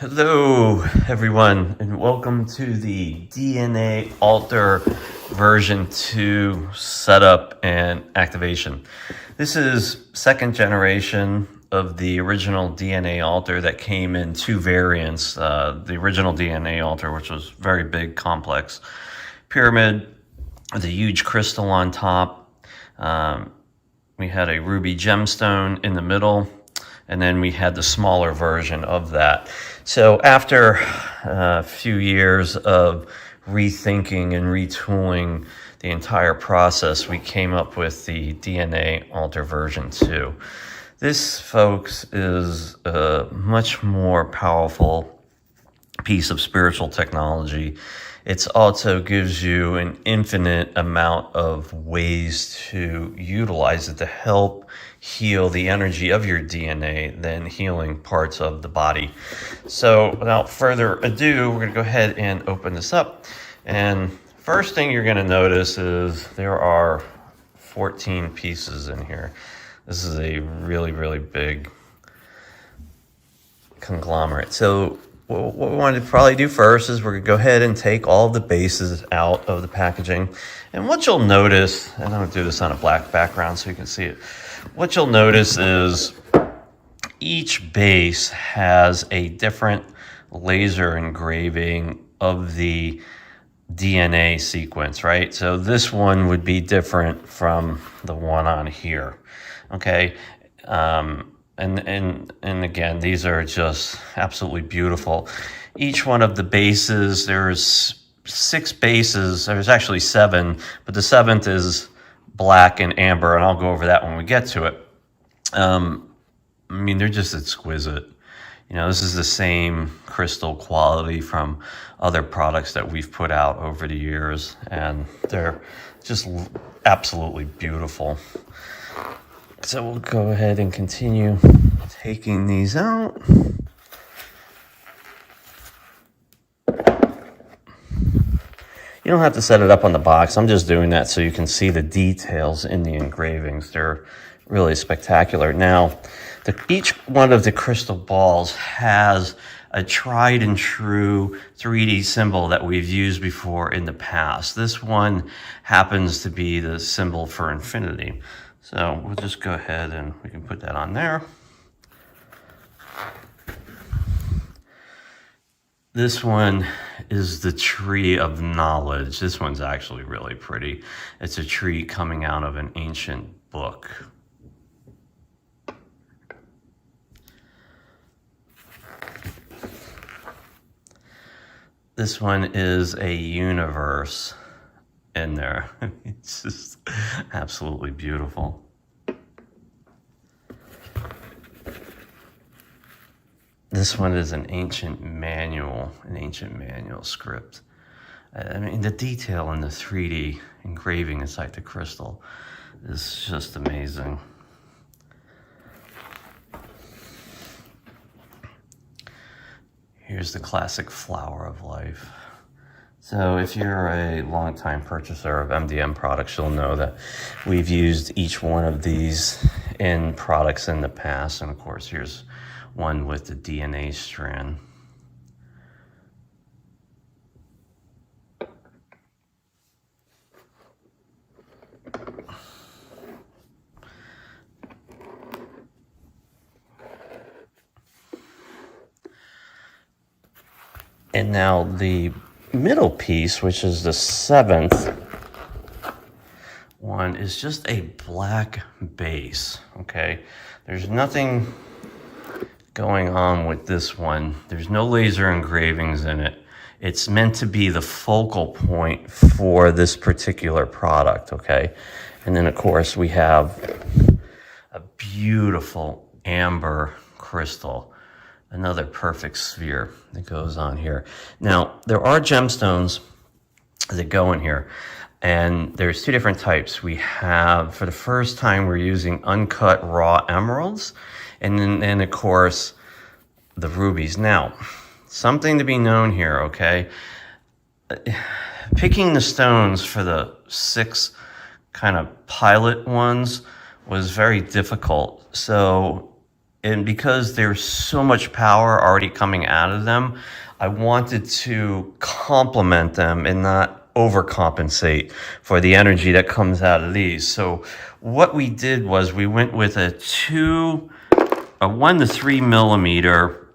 Hello, everyone, and welcome to the DNA Alter version 2 setup and activation. This is second generation of the original DNA Alter that came in two variants. The original DNA Alter, which was very big, complex pyramid with a huge crystal on top. We had a ruby gemstone in the middle, and then we had the smaller version of that. So after a few years of rethinking and retooling the entire process, we came up with the DNA Alter version 2. This, folks, is a much more powerful piece of spiritual technology. It also gives you an infinite amount of ways to utilize it to help heal the energy of your DNA than healing parts of the body. So without further ado, we're going to go ahead and open this up. And first thing you're going to notice is there are 14 pieces in here. This is a really, really big conglomerate. So what we want to probably do first is we're going to go ahead and take all of the bases out of the packaging. And what you'll notice, and I'm going to do this on a black background so you can see it. What you'll notice is each base has a different laser engraving of the DNA sequence, right? So this one would be different from the one on here, okay? And again, these are just absolutely beautiful. Each one of the bases, there's 6 bases. There's actually 7, but the 7th is black and amber, and I'll go over that when we get to it. I mean, they're just exquisite. You know, this is the same crystal quality from other products that we've put out over the years, and they're just absolutely beautiful. So we'll go ahead and continue taking these out. You don't have to set it up on the box. I'm just doing that so you can see the details in the engravings. They're really spectacular. Now, each one of the crystal balls has a tried and true 3D symbol that we've used before in the past. This one happens to be the symbol for infinity. So we'll just go ahead and we can put that on there. This one is the tree of knowledge. This one's actually really pretty. It's a tree coming out of an ancient book. This one is a universe in there. It's just absolutely beautiful. This one is an ancient manual script. I mean, the detail in the 3D engraving inside the crystal is just amazing. Here's the classic flower of life. So if you're a longtime purchaser of MDM products, you'll know that we've used each one of these in products in the past. And of course, here's one with the DNA strand. And now the middle piece, which is the 7th one, is just a black base, okay? There's nothing going on with this one. There's no laser engravings in it. It's meant to be the focal point for this particular product, okay? And then, of course, we have a beautiful amber crystal. Another perfect sphere that goes on here. Now, there are gemstones that go in here, and there's 2 different types. We have, for the first time, we're using uncut raw emeralds, and then of course, the rubies. Now, something to be known here, okay? Picking the stones for the 6 kind of pilot ones was very difficult. So And because there's so much power already coming out of them, I wanted to complement them and not overcompensate for the energy that comes out of these. So what we did was we went with a 1 to 3 millimeter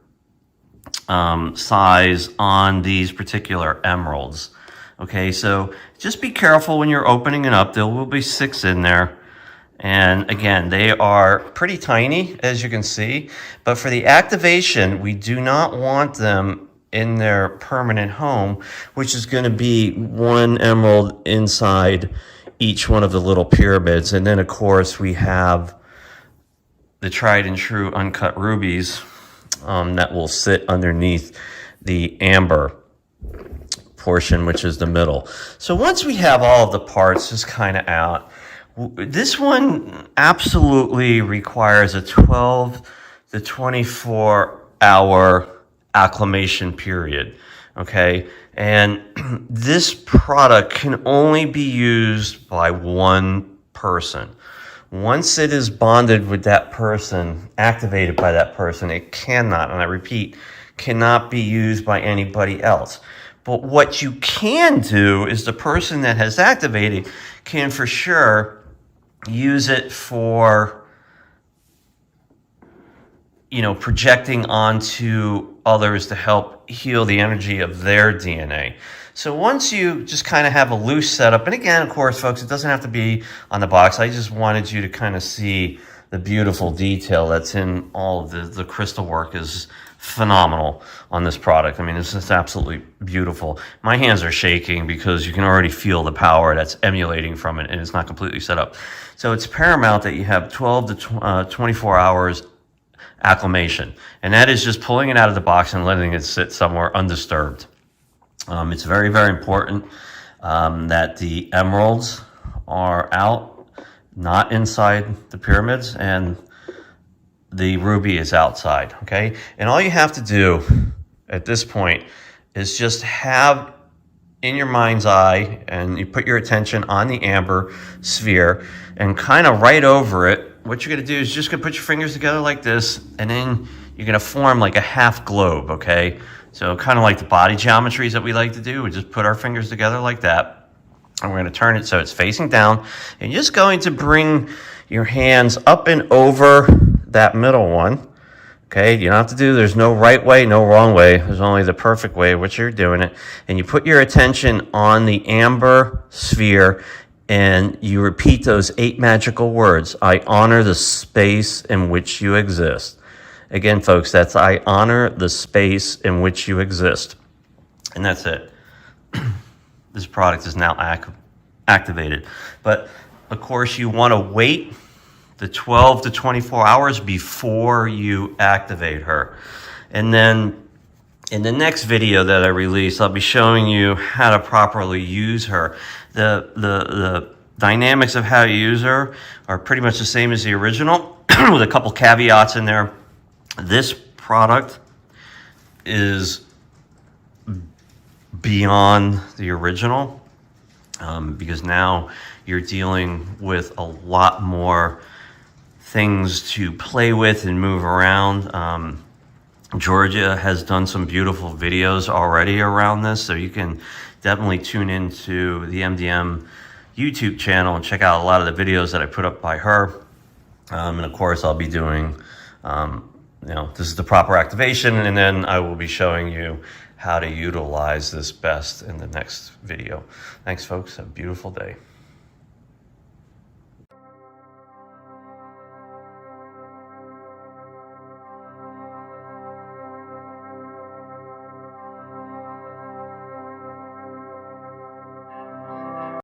size on these particular emeralds. Okay, so just be careful when you're opening it up. There will be 6 in there. And again, they are pretty tiny, as you can see. But for the activation, we do not want them in their permanent home, which is going to be 1 emerald inside each one of the little pyramids. And then, of course, we have the tried and true uncut rubies that will sit underneath the amber portion, which is the middle. So once we have all of the parts just kind of out, this one absolutely requires a 12 to 24 hour acclimation period. Okay. And this product can only be used by 1 person. Once it is bonded with that person, activated by that person, it cannot, and I repeat, cannot be used by anybody else. But what you can do is the person that has activated can for sure use it for, projecting onto others to help heal the energy of their DNA. So once you just kind of have a loose setup, and again, of course, folks, it doesn't have to be on the box. I just wanted you to kind of see the beautiful detail that's in all of the crystal work is phenomenal on this product. I mean, it's just absolutely beautiful. My hands are shaking because you can already feel the power that's emulating from it, and it's not completely set up. So it's paramount that you have 12 to 24 hours acclimation, and that is just pulling it out of the box and letting it sit somewhere undisturbed. It's very, very important that the emeralds are out, not inside the pyramids, and the ruby is outside, okay? And all you have to do at this point is just have in your mind's eye, and you put your attention on the amber sphere and kind of right over it. What you're gonna do is just gonna put your fingers together like this, and then you're gonna form like a half globe, okay? So kind of like the body geometries that we like to do. We just put our fingers together like that, and we're gonna turn it so it's facing down. And you're just going to bring your hands up and over that middle one. Okay, you don't have to do, there's no right way, no wrong way. There's only the perfect way, which you're doing it. And you put your attention on the amber sphere and you repeat those 8 magical words. I honor the space in which you exist. Again, folks, that's I honor the space in which you exist. And that's it. This product is now activated. But of course, you want to wait the 12 to 24 hours before you activate her. And then in the next video that I release, I'll be showing you how to properly use her. The dynamics of how to use her are pretty much the same as the original, with a couple caveats in there. This product is beyond the original because now you're dealing with a lot more things to play with and move around. Georgia has done some beautiful videos already around this, so you can definitely tune into the MDM YouTube channel and check out a lot of the videos that I put up by her. And of course, I'll be doing, this is the proper activation, and then I will be showing you how to utilize this best in the next video. Thanks, folks. Have a beautiful day.